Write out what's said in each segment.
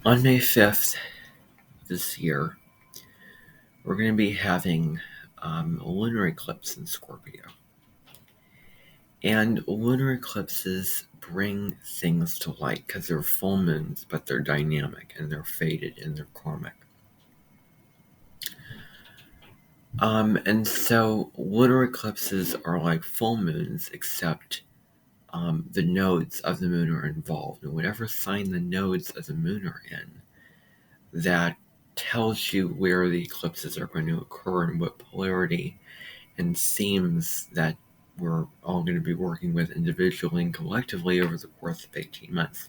On May 5th this year, we're going to be having a lunar eclipse in Scorpio. And lunar eclipses bring things to light because they're full moons, but they're dynamic and they're fated and they're karmic. And so lunar eclipses are like full moons, except the nodes of the moon are involved. And whatever sign the nodes of the moon are in, that tells you where the eclipses are going to occur and what polarity and themes that we're all going to be working with individually and collectively over the course of 18 months,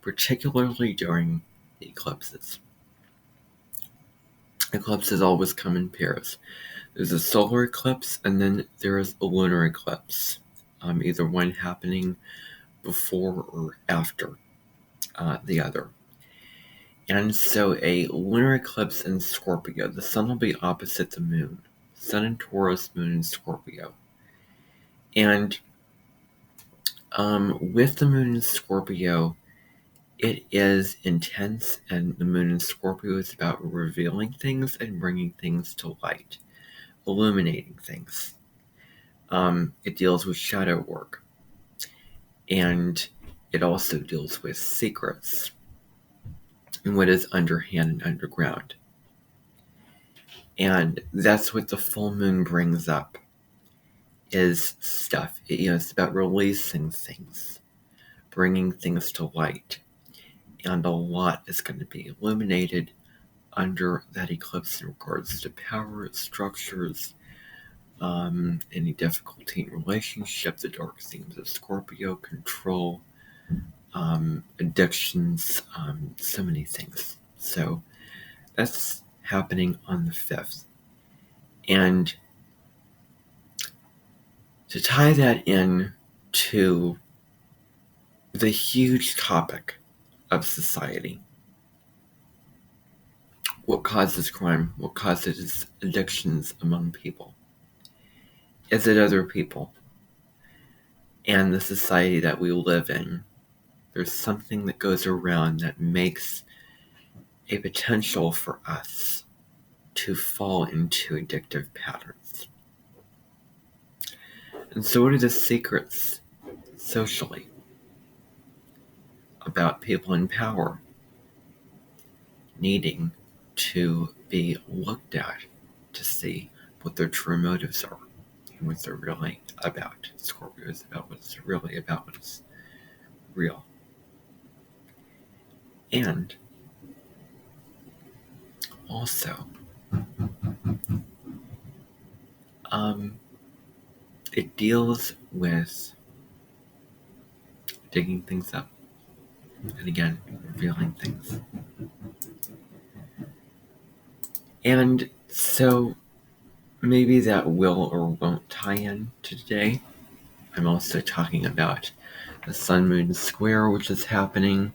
particularly during the eclipses. Eclipses always come in pairs. There's a solar eclipse and then there's a lunar eclipse, either one happening before or after the other. And so a lunar eclipse in Scorpio, the sun will be opposite the moon. Sun in Taurus, moon in Scorpio. And with the moon in Scorpio, it is intense, and the moon in Scorpio is about revealing things and bringing things to light, illuminating things. It deals with shadow work, and it also deals with secrets and what is underhand and underground. And that's what the full moon brings up, is stuff. It's about releasing things, bringing things to light. And a lot is going to be illuminated under that eclipse in regards to power, structures, any difficulty in relationship, the dark themes of Scorpio, control, addictions, so many things. So that's happening on the 5th. And to tie that in to the huge topic of society, what causes crime, what causes addictions among people? Is it other people and the society that we live in? There's something that goes around that makes a potential for us to fall into addictive patterns. And so what are the secrets socially about people in power needing to be looked at to see what their true motives are and what they're really about? Scorpio is about what's really about, what's real. And also, it deals with digging things up and again, revealing things. And so maybe that will or won't tie in to today. I'm also talking about the Sun-Moon square, which is happening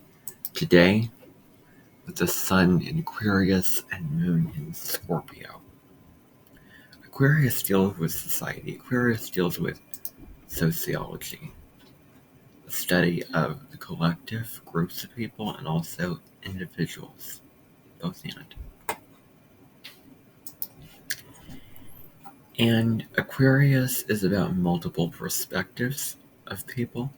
today with the Sun in Aquarius and Moon in Scorpio. Aquarius deals with society. Aquarius deals with sociology, the study of the collective, groups of people, and also individuals, both and. And Aquarius is about multiple perspectives of people,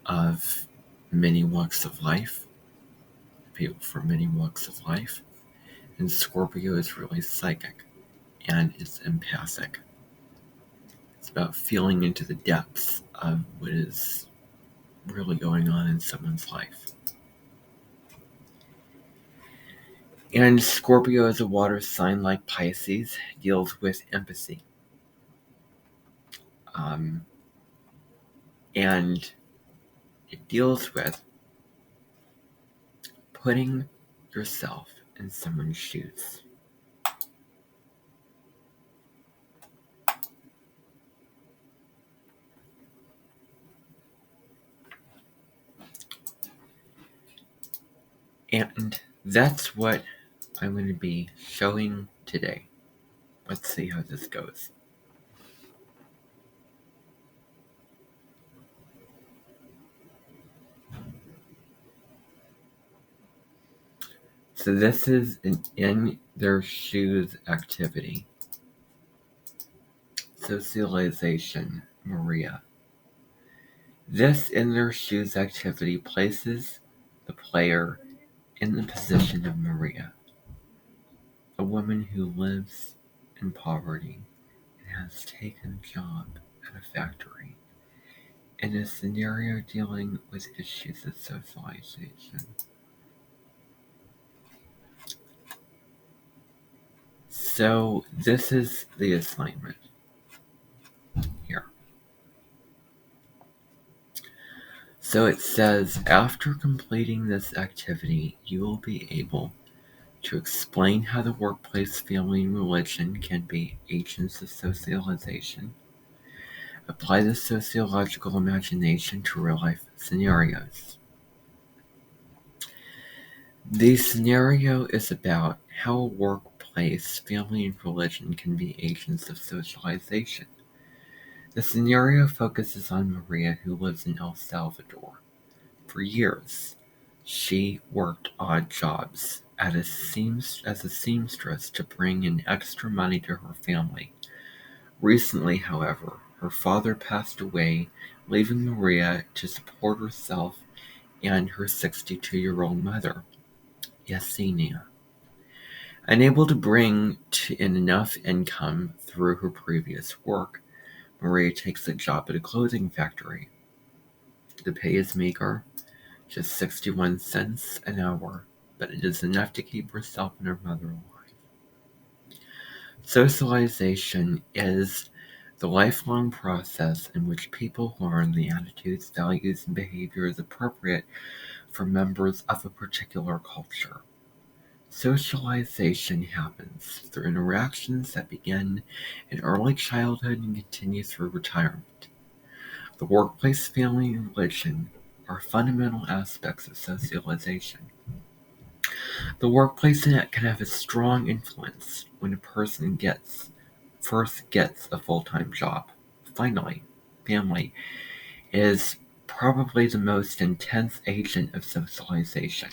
of many walks of life, people from many walks of life. And Scorpio is really psychic and it's empathic. It's about feeling into the depths of what is really going on in someone's life. And Scorpio is a water sign like Pisces, deals with empathy. And it deals with putting yourself in someone's shoes. And that's what I'm going to be showing today. Let's see how this goes. So this is an in their shoes activity. Socialization, Maria. This in their shoes activity places the player in the position of Maria, a woman who lives in poverty and has taken a job at a factory in a scenario dealing with issues of socialization. So this is the assignment here. So it says, after completing this activity, you will be able to explain how the workplace, family, and religion can be agents of socialization. Apply the sociological imagination to real-life scenarios. The scenario is about how a workplace, family, and religion can be agents of socialization. The scenario focuses on Maria, who lives in El Salvador. For years, she worked odd jobs as a seamstress to bring in extra money to her family. Recently, however, her father passed away, leaving Maria to support herself and her 62-year-old mother, Yesenia. Unable to bring in enough income through her previous work, Maria takes a job at a clothing factory. The pay is meager, just 61 cents an hour, but it is enough to keep herself and her mother alive. Socialization is the lifelong process in which people learn the attitudes, values, and behaviors appropriate for members of a particular culture. Socialization happens through interactions that begin in early childhood and continue through retirement. The workplace, family, and religion are fundamental aspects of socialization. The workplace can have a strong influence when a person first gets a full-time job. Finally, family is probably the most intense agent of socialization.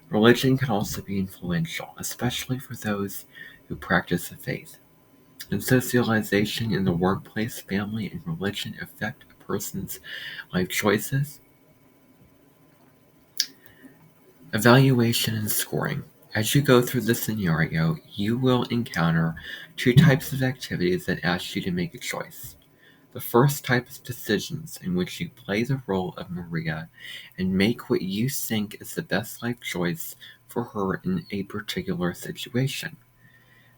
Religion can also be influential, especially for those who practice the faith. And socialization in the workplace, family, and religion affect a person's life choices. Evaluation and scoring. As you go through the scenario, you will encounter two types of activities that ask you to make a choice. The first type is decisions, in which you play the role of Maria and make what you think is the best life choice for her in a particular situation.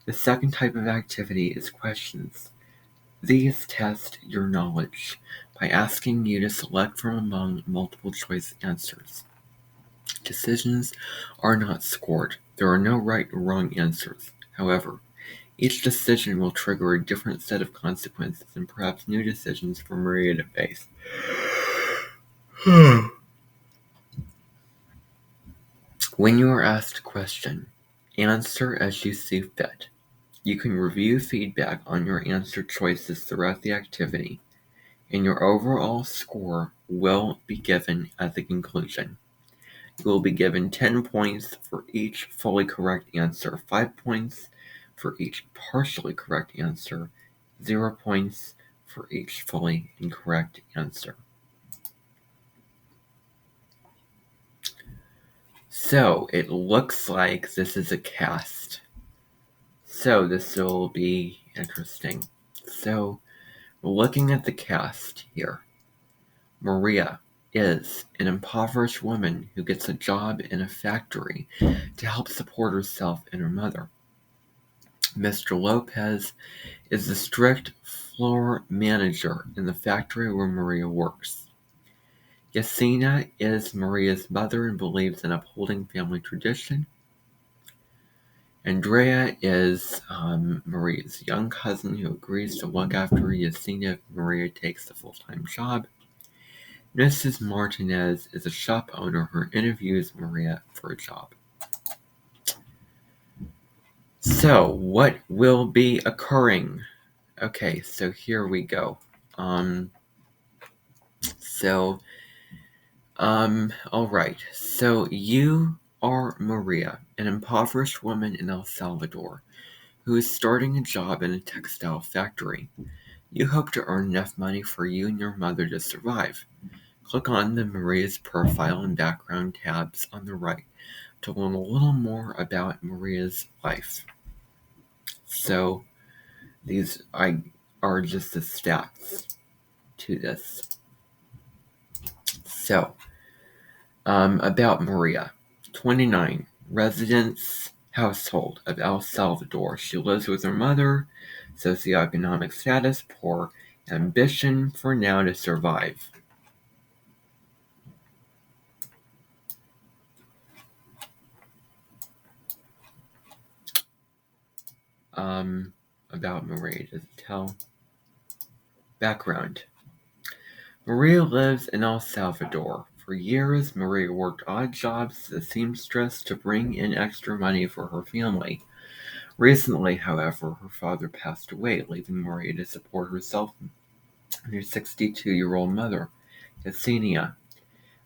The second type of activity is questions. These test your knowledge by asking you to select from among multiple choice answers. Decisions are not scored. There are no right or wrong answers. However, each decision will trigger a different set of consequences and perhaps new decisions for Maria to face. When you are asked a question, answer as you see fit. You can review feedback on your answer choices throughout the activity, and your overall score will be given at the conclusion. You will be given 10 points for each fully correct answer, 5 points for each partially correct answer, 0 points for each fully incorrect answer. So it looks like this is a cast. So this will be interesting. So looking at the cast here, Maria is an impoverished woman who gets a job in a factory to help support herself and her mother. Mr. Lopez is the strict floor manager in the factory where Maria works. Yesenia is Maria's mother and believes in upholding family tradition. Andrea is Maria's young cousin who agrees to look after Yesenia if Maria takes the full-time job. Mrs. Martinez is a shop owner who interviews Maria for a job. So, what will be occurring? Okay, so here we go. All right. So you are Maria, an impoverished woman in El Salvador who is starting a job in a textile factory. You hope to earn enough money for you and your mother to survive. Click on the Maria's profile and background tabs on the right to learn a little more about Maria's life. So these are just the stats to this. So, about Maria. 29. Residence household of El Salvador. She lives with her mother. Socioeconomic status poor. Ambition for now to survive. About Maria, does it tell? Background. Maria lives in El Salvador. For years, Maria worked odd jobs as a seamstress to bring in extra money for her family. Recently, however, her father passed away, leaving Maria to support herself and her 62-year-old mother, Yesenia.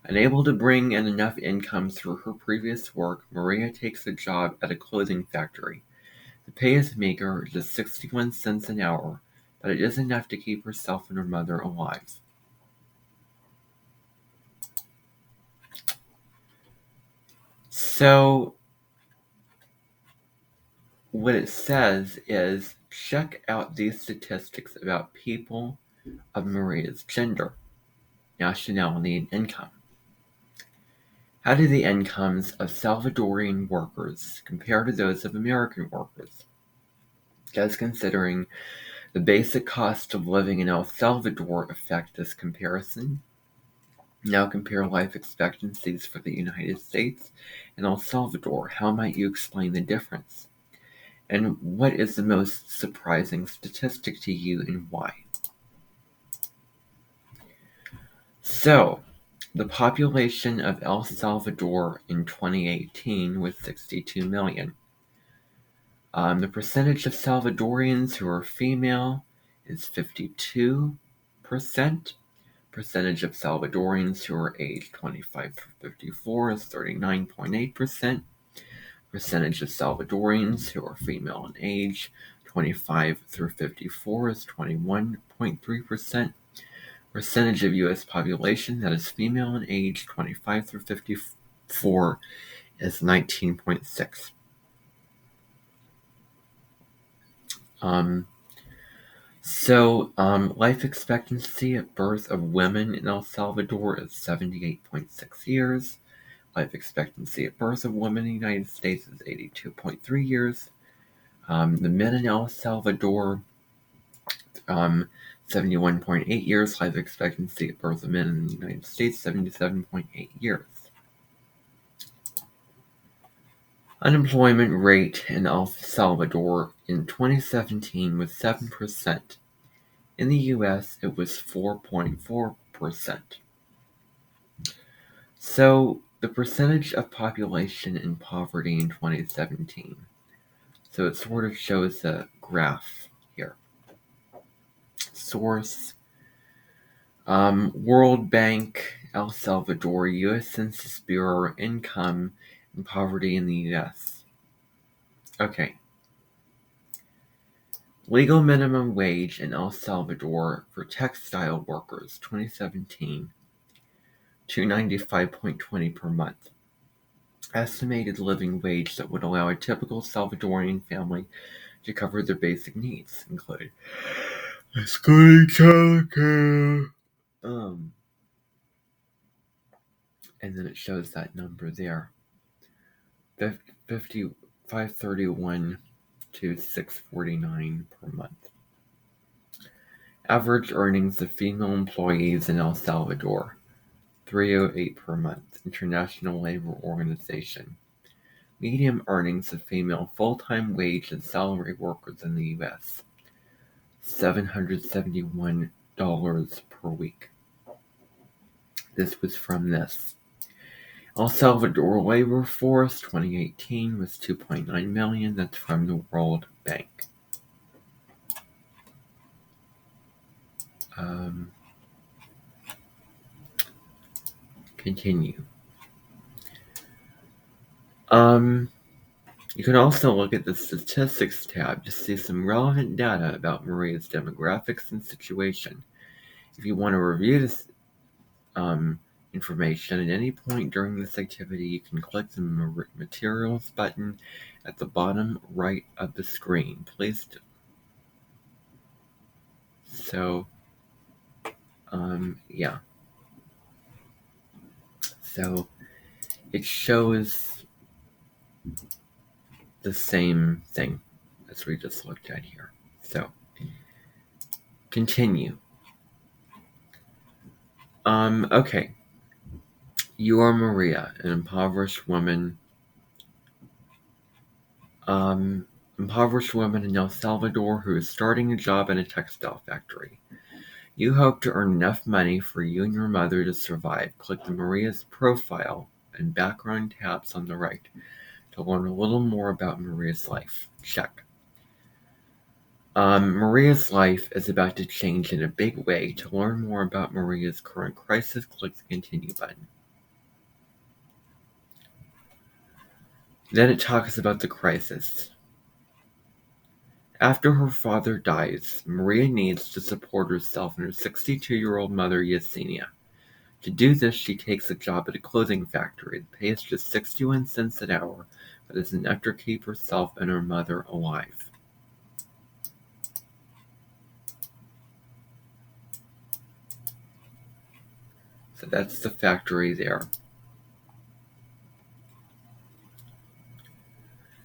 Unable to bring in enough income through her previous work, Maria takes a job at a clothing factory. The pay is meager, just 61 cents an hour, but it is enough to keep herself and her mother alive. So, what it says is check out these statistics about people of Maria's gender, nationality, and income. How do the incomes of Salvadorian workers compare to those of American workers? Does considering the basic cost of living in El Salvador affect this comparison? Now compare life expectancies for the United States and El Salvador. How might you explain the difference? And what is the most surprising statistic to you and why? So, the population of El Salvador in 2018 was 62 million. The percentage of Salvadorians who are female is 52%. Percentage of Salvadorians who are aged 25 through 54 is 39.8%. Percentage of Salvadorians who are female in age 25 through 54 is 21.3%. Percentage of U.S. population that is female in age 25 through 54 is 19.6. Life expectancy at birth of women in El Salvador is 78.6 years. Life expectancy at birth of women in the United States is 82.3 years. The men in El Salvador, 71.8 years. Life expectancy at birth of men in the United States, 77.8 years. Unemployment rate in El Salvador in 2017 was 7%. In the US, it was 4.4%. So, the percentage of population in poverty in 2017. So it sort of shows a graph here. Source, World Bank, El Salvador, U.S. Census Bureau, income and poverty in the U.S. Okay. Legal minimum wage in El Salvador for textile workers, 2017, $295.20 per month. Estimated living wage that would allow a typical Salvadorian family to cover their basic needs include excluding childcare. And then it shows that number there. 531 to 649 per month. Average earnings of female employees in El Salvador, 308 per month. International Labor Organization. Median earnings of female full-time wage and salary workers in the U.S., $771 per week. This was from this. El Salvador labor force 2018 was 2.9 million. That's from the World Bank. Continue. Um, you can also look at the Statistics tab to see some relevant data about Maria's demographics and situation. If you want to review this information at any point during this activity, you can click the Materials button at the bottom right of the screen. Please do. So, yeah. So, it shows the same thing as we just looked at here. So, continue. Okay. You are Maria, an impoverished woman in El Salvador who is starting a job in a textile factory. You hope to earn enough money for you and your mother to survive. Click the Maria's profile and background tabs on the right to learn a little more about Maria's life. Check. Maria's life is about to change in a big way. To learn more about Maria's current crisis, click the Continue button. Then it talks about the crisis. After her father dies, Maria needs to support herself and her 62-year-old mother, Yesenia. To do this, she takes a job at a clothing factory. The pay is just 61 cents an hour, but it's enough to keep herself and her mother alive. So that's the factory there.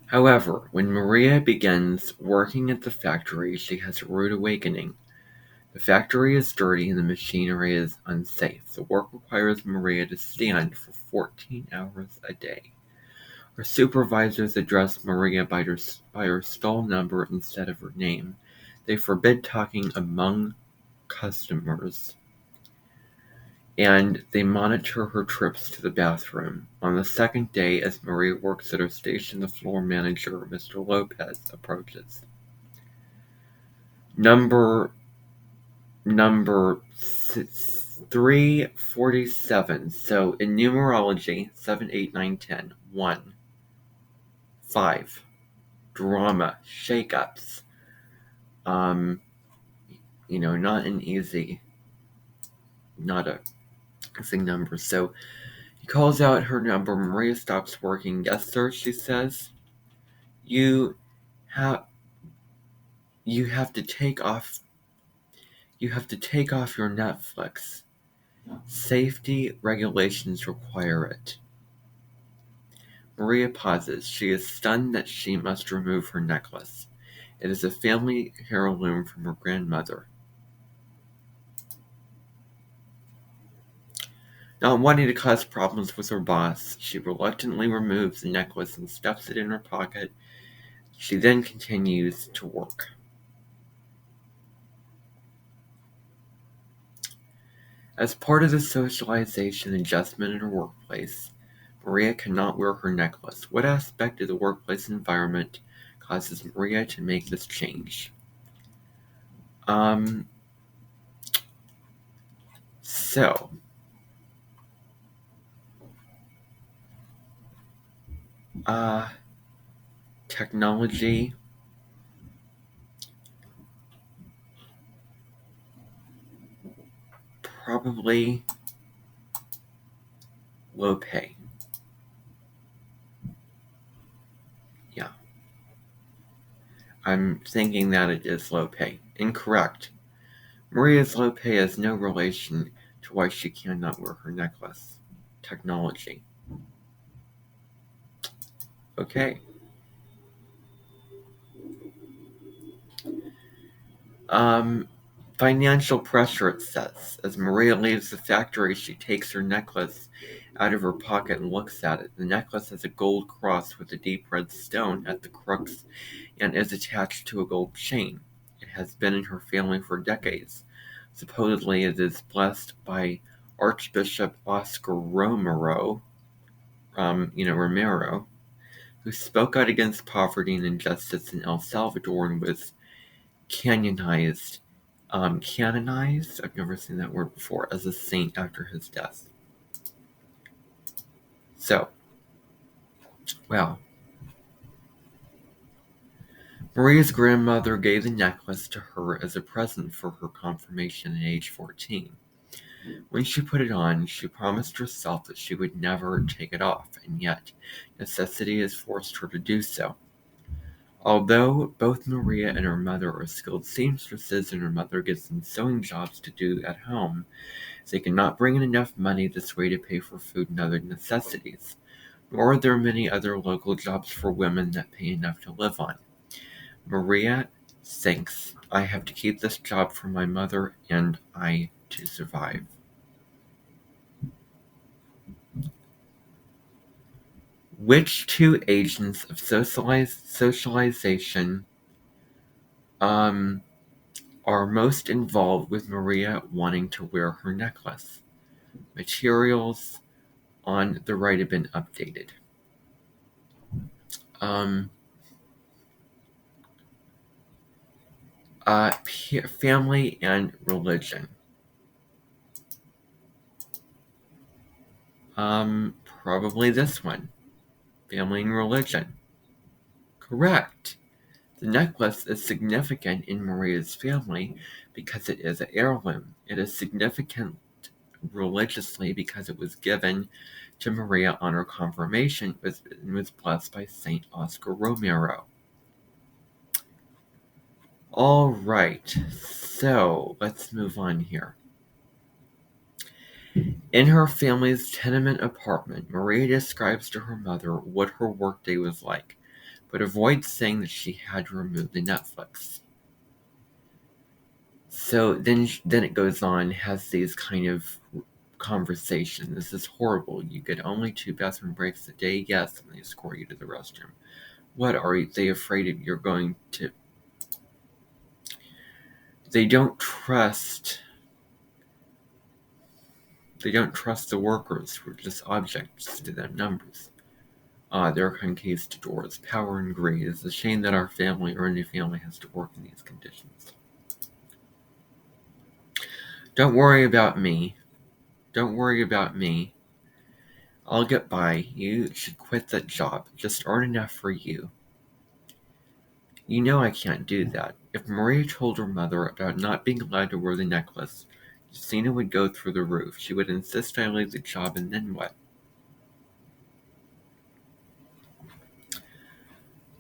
However, when Maria begins working at the factory, she has a rude awakening. The factory is dirty and the machinery is unsafe. The work requires Maria to stand for 14 hours a day. Her supervisors address Maria by her stall number instead of her name. They forbid talking among customers. And they monitor her trips to the bathroom. On the second day, as Maria works at her station, the floor manager, Mr. Lopez, approaches. Number 347. So in numerology, 7, 8, 9, 10. 1. 5. Drama, shakeups. Not an easy, not a thing number. So he calls out her number. Maria stops working. Yes, sir, she says. You have to take off. You have to take off your Netflix. Safety regulations require it. Maria pauses. She is stunned that she must remove her necklace. It is a family heirloom from her grandmother. Not wanting to cause problems with her boss, she reluctantly removes the necklace and stuffs it in her pocket. She then continues to work. As part of the socialization adjustment in her workplace, Maria cannot wear her necklace. What aspect of the workplace environment causes Maria to make this change? Technology, probably low pay. Yeah. I'm thinking that it is low pay. Incorrect. Maria's low pay has no relation to why she cannot wear her necklace. Technology. Okay. Financial pressure, it says. As Maria leaves the factory, she takes her necklace out of her pocket and looks at it. The necklace has a gold cross with a deep red stone at the crux and is attached to a gold chain. It has been in her family for decades. Supposedly, it is blessed by Archbishop Oscar Romero, who spoke out against poverty and injustice in El Salvador and was canonized. Canonized? I've never seen that word before, as a saint after his death. So, Well, Maria's grandmother gave the necklace to her as a present for her confirmation at age 14. When she put it on, she promised herself that she would never take it off, and yet necessity has forced her to do so. Although both Maria and her mother are skilled seamstresses and her mother gives them sewing jobs to do at home, they cannot bring in enough money this way to pay for food and other necessities, nor are there many other local jobs for women that pay enough to live on. Maria thinks, I have to keep this job for my mother and I to survive. Which two agents of socialization are most involved with Maria wanting to wear her necklace? Materials on the right have been updated. Family and religion. Probably this one. Family and religion. Correct. The necklace is significant in Maria's family because it is an heirloom. It is significant religiously because it was given to Maria on her confirmation and was blessed by Saint Oscar Romero. All right, so let's move on here. In her family's tenement apartment, Maria describes to her mother what her workday was like, but avoids saying that she had to remove the Netflix. So then it goes on, has these kind of conversations. This is horrible. You get only 2 bathroom breaks a day, yes, and they escort you to the restroom. What are they afraid of? You're going to... They don't trust the workers. We're just objects to them, numbers. Their conquistadors, power and greed. It's a shame that our family or any family has to work in these conditions. Don't worry about me. Don't worry about me. I'll get by. You should quit that job. Just earn enough for you. You know I can't do that. If Maria told her mother about not being allowed to wear the necklace, Justina would go through the roof. She would insist I leave the job, and then what?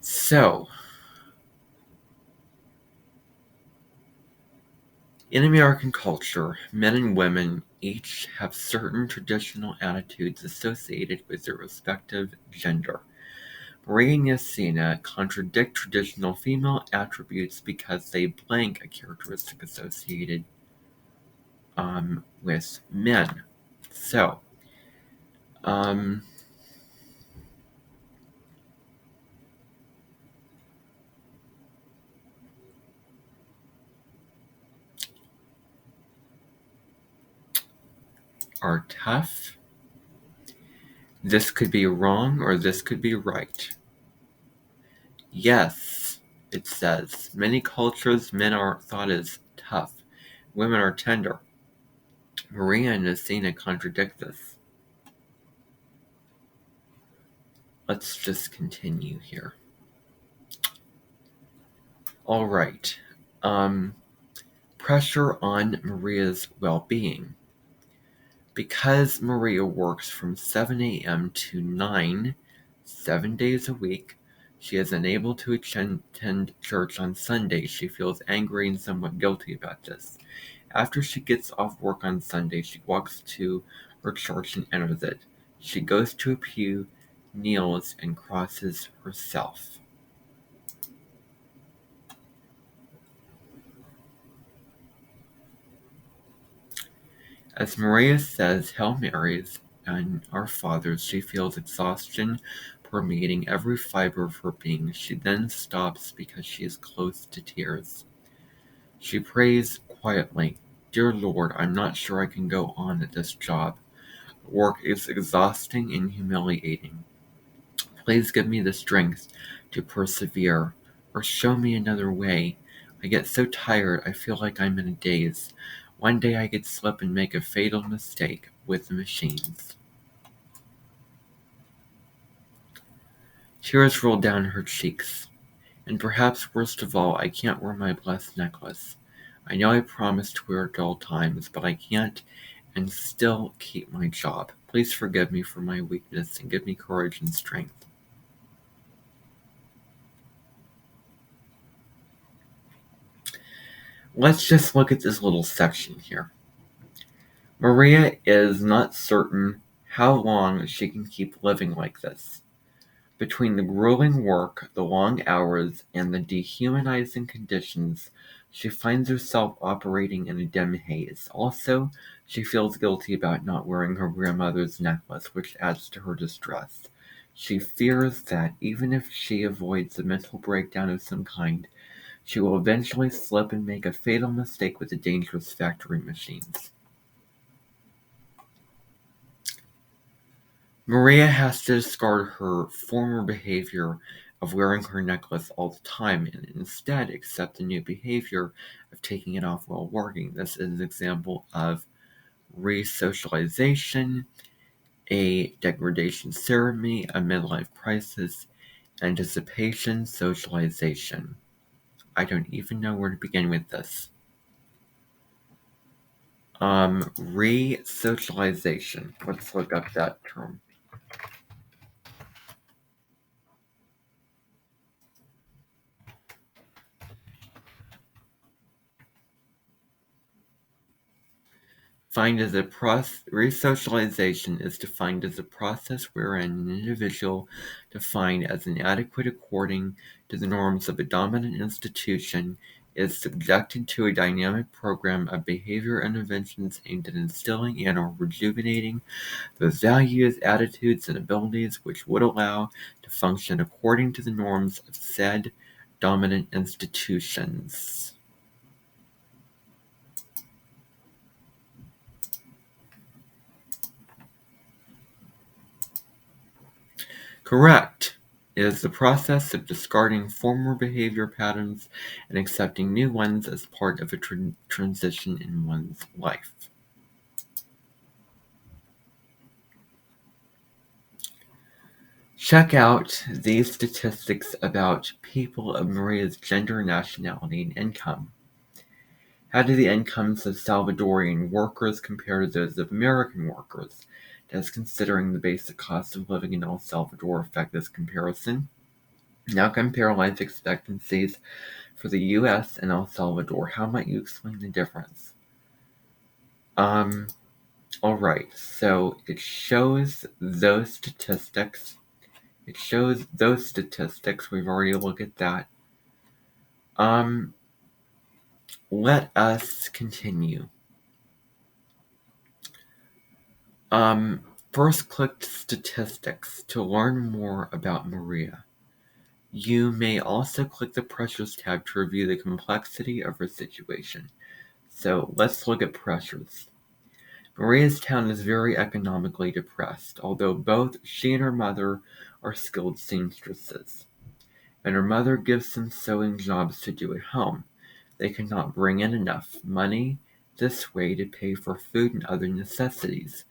So, in American culture, men and women each have certain traditional attitudes associated with their respective gender. Maria and Justina contradict traditional female attributes because they blank a characteristic associated with men. So, are tough. This could be wrong or this could be right. Yes, it says. Many cultures, men are thought as tough. Women are tender. Maria and Nasina contradict this. Let's just continue here. All right. Pressure on Maria's well-being. Because Maria works from 7 a.m. to 9, 7 days a week, she is unable to attend church on Sunday. She feels angry and somewhat guilty about this. After she gets off work on Sunday, she walks to her church and enters it. She goes to a pew, kneels, and crosses herself. As Maria says Hail Marys and Our Fathers, she feels exhaustion permeating every fiber of her being. She then stops because she is close to tears. She prays quietly, Dear Lord, I'm not sure I can go on at this job. Work is exhausting and humiliating. Please give me the strength to persevere, or show me another way. I get so tired I feel like I'm in a daze. One day I could slip and make a fatal mistake with the machines. Tears roll down her cheeks. And perhaps worst of all, I can't wear my blessed necklace. I know I promised to wear it at all times, but I can't and still keep my job. Please forgive me for my weakness and give me courage and strength. Let's just look at this little section here. Maria is not certain how long she can keep living like this. Between the grueling work, the long hours, and the dehumanizing conditions, she finds herself operating in a dim haze. Also, she feels guilty about not wearing her grandmother's necklace, which adds to her distress. She fears that even if she avoids a mental breakdown of some kind, she will eventually slip and make a fatal mistake with the dangerous factory machines. Maria has to discard her former behavior of wearing her necklace all the time and instead accept the new behavior of taking it off while working. This is an example of resocialization, a degradation ceremony, a midlife crisis, anticipation, socialization. I don't even know where to begin with this. Resocialization. Let's look up that term. Resocialization is defined as a process wherein an individual defined as inadequate according to the norms of a dominant institution is subjected to a dynamic program of behavior interventions aimed at instilling and/or rejuvenating those values, attitudes, and abilities which would allow to function according to the norms of said dominant institutions. Correct. It is the process of discarding former behavior patterns and accepting new ones as part of a transition in one's life. Check out these statistics about people of Maria's gender, nationality, and income. How do the incomes of Salvadorian workers compare to those of American workers? Does considering the basic cost of living in El Salvador affect this comparison? Now compare life expectancies for the US and El Salvador. How might you explain the difference? Alright, so it shows those statistics. We've already looked at that. Let us continue. First click statistics to learn more about Maria. You may also click the pressures tab to review the complexity of her situation. So let's look at pressures. Maria's town is very economically depressed, although both she and her mother are skilled seamstresses, and her mother gives some sewing jobs to do at home. They cannot bring in enough money this way to pay for food and other necessities,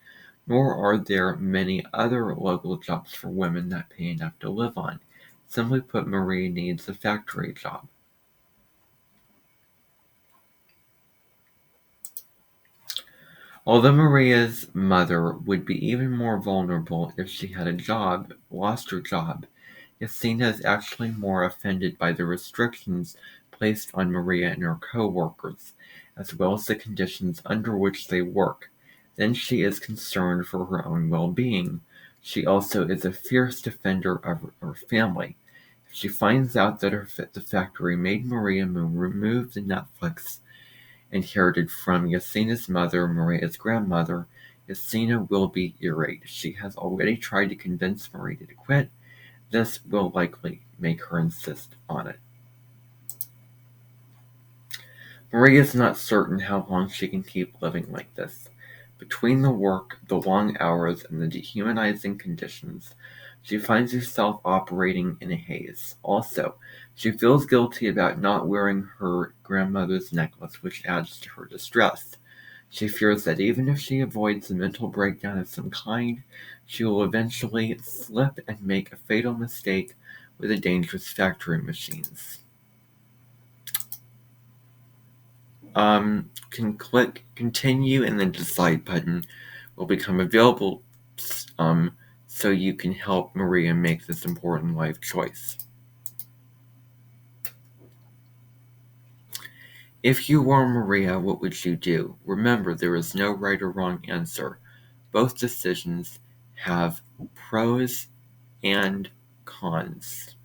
nor are there many other local jobs for women that pay enough to live on. Simply put, Maria needs a factory job. Although Maria's mother would be even more vulnerable if she had lost her job, Yasina is actually more offended by the restrictions placed on Maria and her co-workers, as well as the conditions under which they work, than she is concerned for her own well-being. She also is a fierce defender of her family. If she finds out that the factory made Maria remove the Netflix inherited from Yasina's mother, Maria's grandmother, Yasina will be irate. She has already tried to convince Maria to quit. This will likely make her insist on it. Maria is not certain how long she can keep living like this. Between the work, the long hours, and the dehumanizing conditions, she finds herself operating in a haze. Also, she feels guilty about not wearing her grandmother's necklace, which adds to her distress. She fears that even if she avoids a mental breakdown of some kind, she will eventually slip and make a fatal mistake with the dangerous factory machines. Can click continue and then decide button will become available so you can help Maria make this important life choice. If you were Maria, what would you do? Remember, there is no right or wrong answer. Both decisions have pros and cons.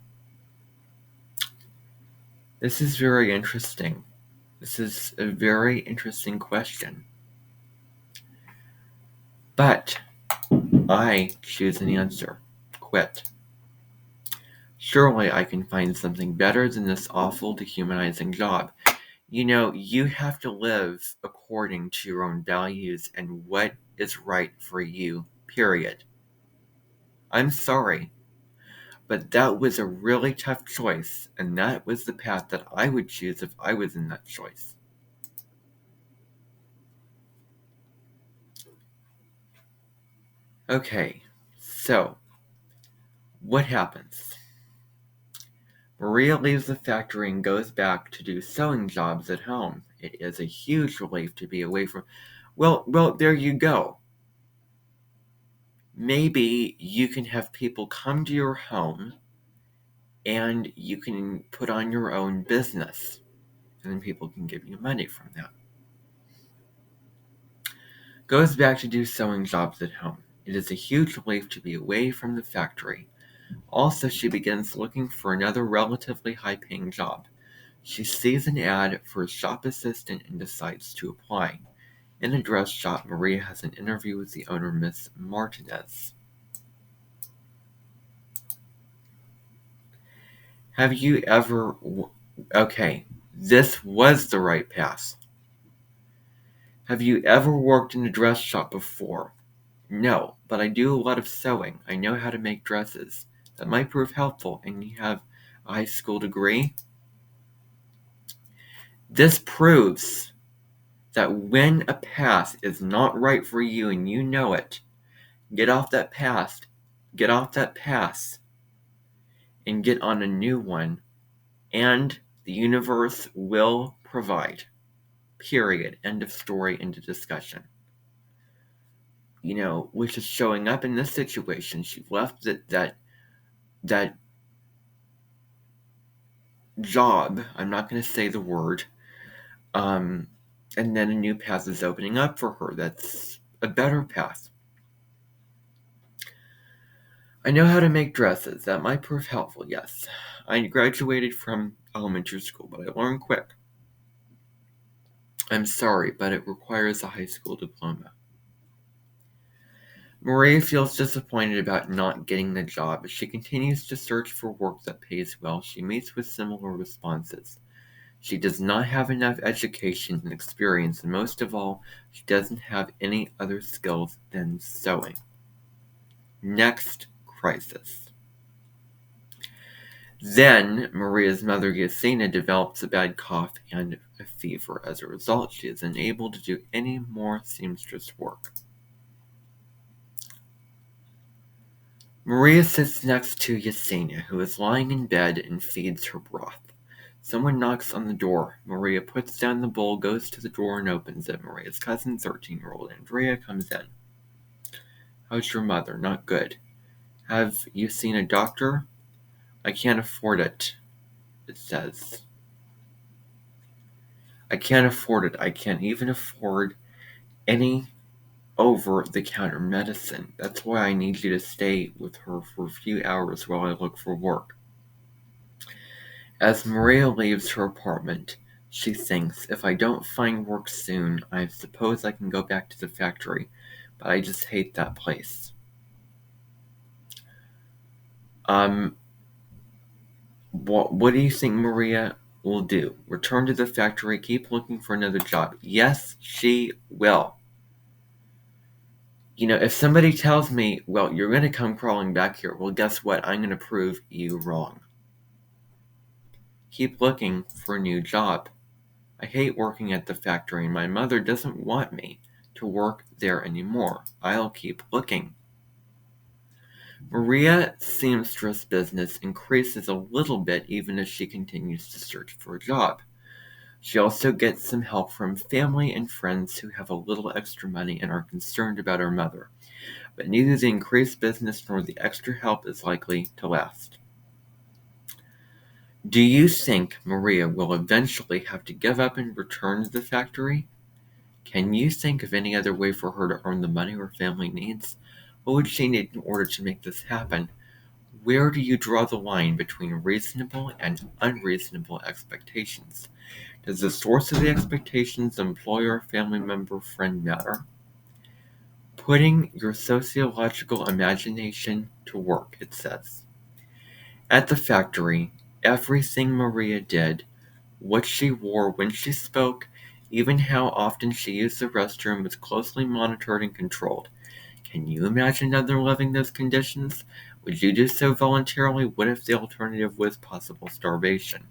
This is very interesting. This is a very interesting question. But I choose an answer. Quit. Surely I can find something better than this awful, dehumanizing job. You have to live according to your own values and what is right for you, period. I'm sorry, but that was a really tough choice, and that was the path that I would choose if I was in that choice. Okay, so what happens? Maria leaves the factory and goes back to do sewing jobs at home. It is a huge relief to be away from. Well, there you go. Maybe you can have people come to your home and you can put on your own business, and then people can give you money from that. Goes back to do sewing jobs at home. It is a huge relief to be away from the factory. Also, she begins looking for another relatively high-paying job. She sees an ad for a shop assistant and decides to apply. In a dress shop, Maria has an interview with the owner, Miss Martinez. Have you ever... Okay, this was the right path. Have you ever worked in a dress shop before? No, but I do a lot of sewing. I know how to make dresses. That might prove helpful, and you have a high school degree. This proves that when a path is not right for you and you know it, get off that path, and get on a new one, and the universe will provide. Period. End of story. End of discussion. Which is showing up in this situation. She left that job. I'm not going to say the word. And then a new path is opening up for her. That's a better path. I know how to make dresses. That might prove helpful, yes. I graduated from elementary school, but I learned quick. I'm sorry, but it requires a high school diploma. Maria feels disappointed about not getting the job. As she continues to search for work that pays well, she meets with similar responses. She does not have enough education and experience, and most of all, she doesn't have any other skills than sewing. Next crisis. Then, Maria's mother, Yasina, develops a bad cough and a fever. As a result, she is unable to do any more seamstress work. Maria sits next to Yasina, who is lying in bed, and feeds her broth. Someone knocks on the door. Maria puts down the bowl, goes to the door, and opens it. Maria's cousin, 13-year-old Andrea, comes in. How's your mother? Not good. Have you seen a doctor? I can't afford it, it says. I can't afford it. I can't even afford any over-the-counter medicine. That's why I need you to stay with her for a few hours while I look for work. As Maria leaves her apartment, she thinks, if I don't find work soon, I suppose I can go back to the factory, but I just hate that place. What do you think Maria will do? Return to the factory, keep looking for another job? Yes, she will. If somebody tells me, well, you're going to come crawling back here, well, guess what? I'm going to prove you wrong. Keep looking for a new job. I hate working at the factory, and my mother doesn't want me. to work there anymore. I'll keep looking. Maria's seamstress business increases a little bit even as she continues to search for a job. She also gets some help from family and friends who have a little extra money and are concerned about her mother. But neither the increased business nor the extra help is likely to last. Do you think Maria will eventually have to give up and return to the factory? Can you think of any other way for her to earn the money her family needs? What would she need in order to make this happen? Where do you draw the line between reasonable and unreasonable expectations? Does the source of the expectations, employer, family member, friend, matter? Putting your sociological imagination to work, it says. At the factory, everything Maria did, what she wore when she spoke, even how often she used the restroom was closely monitored and controlled. Can you imagine another living those conditions? Would you do so voluntarily? What if the alternative was possible starvation?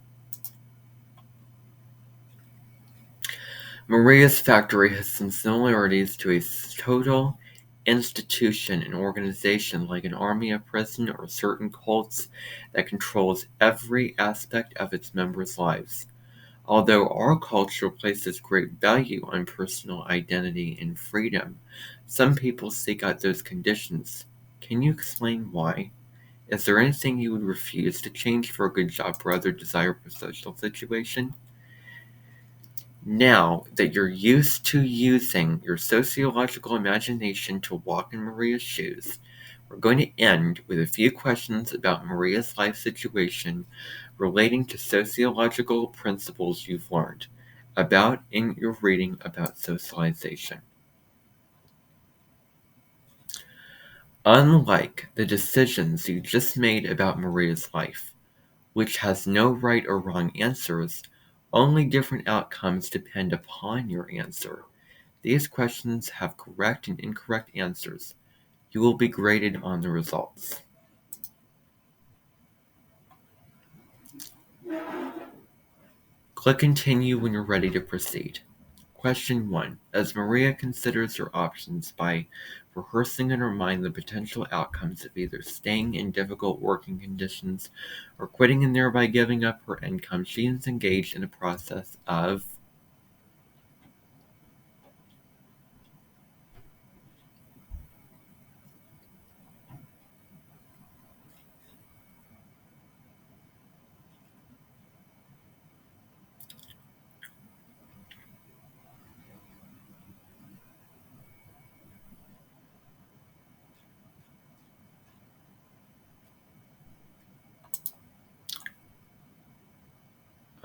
Maria's factory has some similarities to a total institution and organization like an army, a prison, or certain cults that controls every aspect of its members' lives. Although our culture places great value on personal identity and freedom, some people seek out those conditions. Can you explain why? Is there anything you would refuse to change for a good job or other desirable social situation? Now that you're used to using your sociological imagination to walk in Maria's shoes, we're going to end with a few questions about Maria's life situation relating to sociological principles you've learned about in your reading about socialization. Unlike the decisions you just made about Maria's life, which has no right or wrong answers, only different outcomes depend upon your answer. These questions have correct and incorrect answers. You will be graded on the results. Click Continue when you're ready to proceed. Question 1. As Maria considers her options by rehearsing in her mind the potential outcomes of either staying in difficult working conditions or quitting and thereby giving up her income, she is engaged in a process of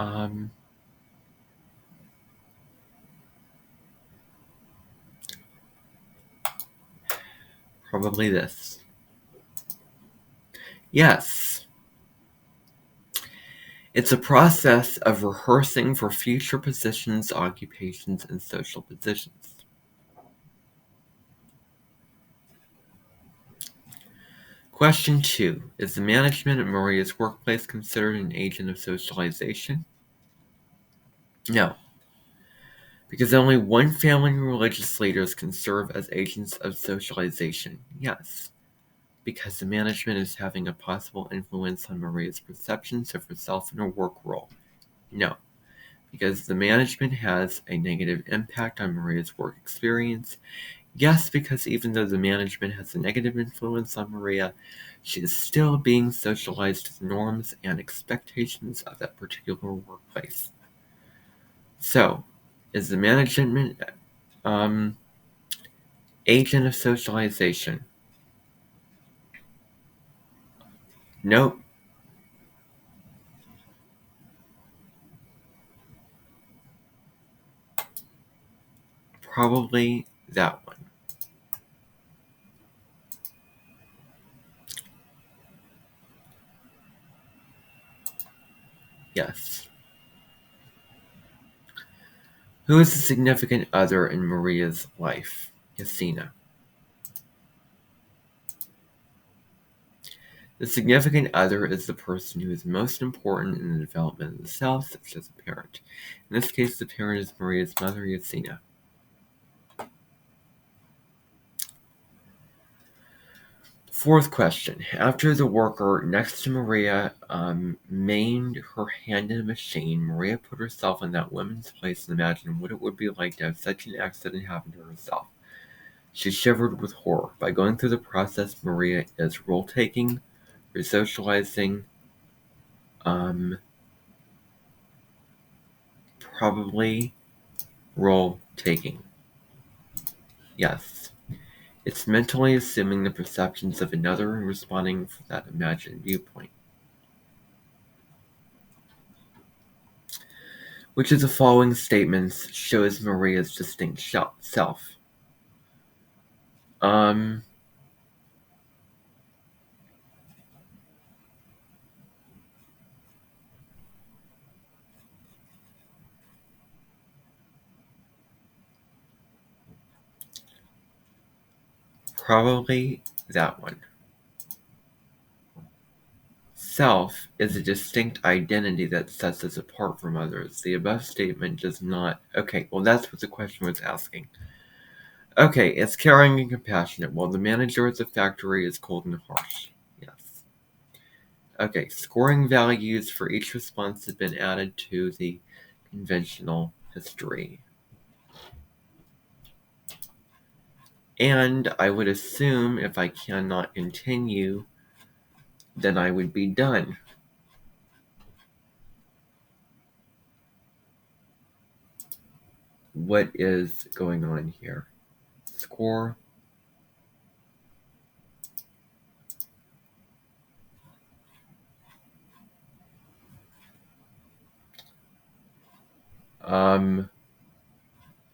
um, probably this. Yes, it's a process of rehearsing for future positions, occupations, and social positions. Question 2. Is the management at Maria's workplace considered an agent of socialization? No, because only one family and religious leaders can serve as agents of socialization. Yes, because the management is having a possible influence on Maria's perceptions of herself and her work role. No, because the management has a negative impact on Maria's work experience. Yes, because even though the management has a negative influence on Maria, she is still being socialized to the norms and expectations of that particular workplace. So, is the management agent of socialization? Nope, probably that one. Yes. Who is the significant other in Maria's life? Yasina. The significant other is the person who is most important in the development of the self, such as a parent. In this case, the parent is Maria's mother, Yasina. Fourth question. After the worker next to Maria maimed her hand in a machine, Maria put herself in that woman's place and imagined what it would be like to have such an accident happen to herself. She shivered with horror. By going through the process, Maria is role-taking, resocializing, probably role-taking. Yes. It's mentally assuming the perceptions of another and responding from that imagined viewpoint. Which of the following statements shows Maria's distinct self? Probably that one. Self is a distinct identity that sets us apart from others. The above statement does not. Okay, well, that's what the question was asking. Okay, it's caring and compassionate, while the manager at the factory is cold and harsh. Yes. Okay, scoring values for each response have been added to the conventional history. And I would assume if I cannot continue, then I would be done. What is going on here? Score.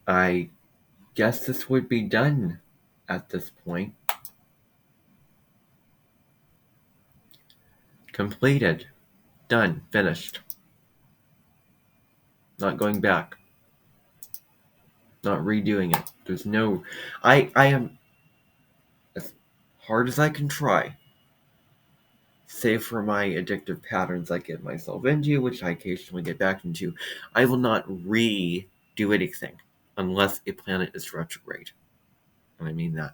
I guess this would be done at this point. Completed. Done. Finished. Not going back. Not redoing it. There's no... I am... As hard as I can try, save for my addictive patterns I get myself into, which I occasionally get back into, I will not redo anything unless a planet is retrograde. And I mean that.